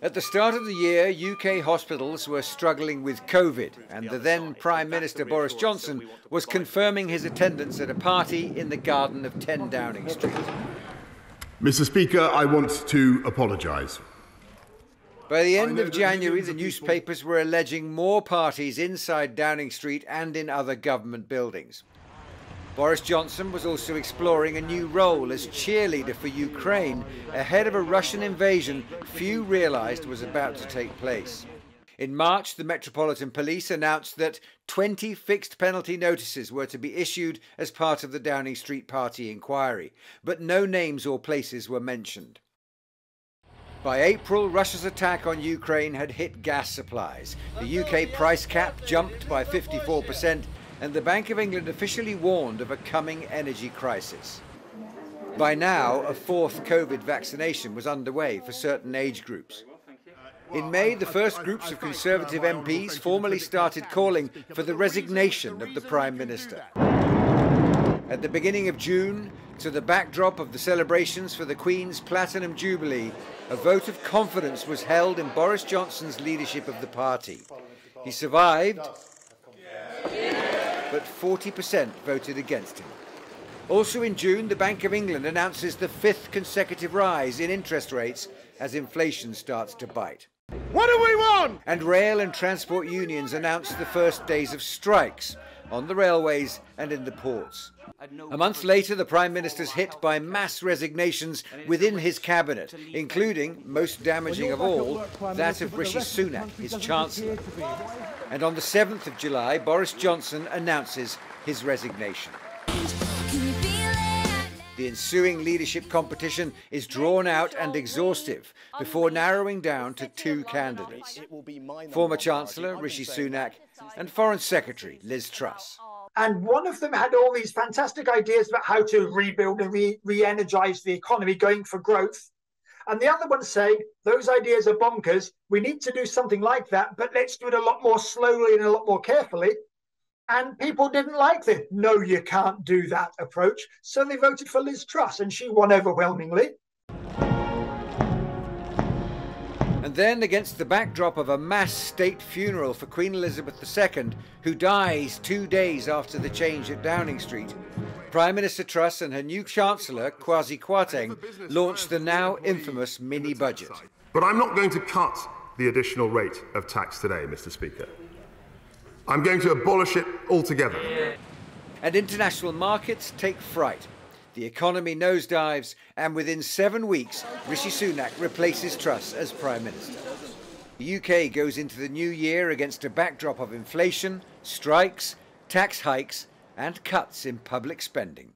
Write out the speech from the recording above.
At the start of the year, UK hospitals were struggling with COVID, and the then Prime Minister Boris Johnson was confirming his attendance at a party in the garden of 10 Downing Street. Mr. Speaker, I want to apologise. By the end of January, the newspapers were alleging more parties inside Downing Street and in other government buildings. Boris Johnson was also exploring a new role as cheerleader for Ukraine ahead of a Russian invasion few realised was about to take place. In March, the Metropolitan Police announced that 20 fixed penalty notices were to be issued as part of the Downing Street party inquiry, but no names or places were mentioned. By April, Russia's attack on Ukraine had hit gas supplies. The UK price cap jumped by 54%, and the Bank of England officially warned of a coming energy crisis. By now, a fourth COVID vaccination was underway for certain age groups. In May, the first groups of Conservative MPs formally started calling for the resignation of the Prime Minister. At the beginning of June, to the backdrop of the celebrations for the Queen's Platinum Jubilee, a vote of confidence was held in Boris Johnson's leadership of the party. He survived, but 40% voted against him. Also in June, the Bank of England announces the fifth consecutive rise in interest rates as inflation starts to bite. What do we want? And rail and transport unions announce the first days of strikes on the railways and in the ports. A month later, the Prime Minister's hit by mass resignations within his cabinet, including, most damaging of all, that of Rishi Sunak, his Chancellor. And on the 7th of July, Boris Johnson announces his resignation. The ensuing leadership competition is drawn out and exhaustive before narrowing down to two candidates: former Chancellor Rishi Sunak and Foreign Secretary Liz Truss. And one of them had all these fantastic ideas about how to rebuild and re-energise the economy, going for growth. And the other one saying, those ideas are bonkers, we need to do something like that, but let's do it a lot more slowly and a lot more carefully. And people didn't like the no, you can't do that approach. So they voted for Liz Truss, and she won overwhelmingly. And then, against the backdrop of a mass state funeral for Queen Elizabeth II, who dies 2 days after the change at Downing Street, Prime Minister Truss and her new Chancellor, Kwasi Kwarteng, launched the now infamous mini-budget. But I'm not going to cut the additional rate of tax today, Mr. Speaker. I'm going to abolish it altogether. And international markets take fright. The economy nosedives, and within 7 weeks, Rishi Sunak replaces Truss as Prime Minister. The UK goes into the new year against a backdrop of inflation, strikes, tax hikes, and cuts in public spending.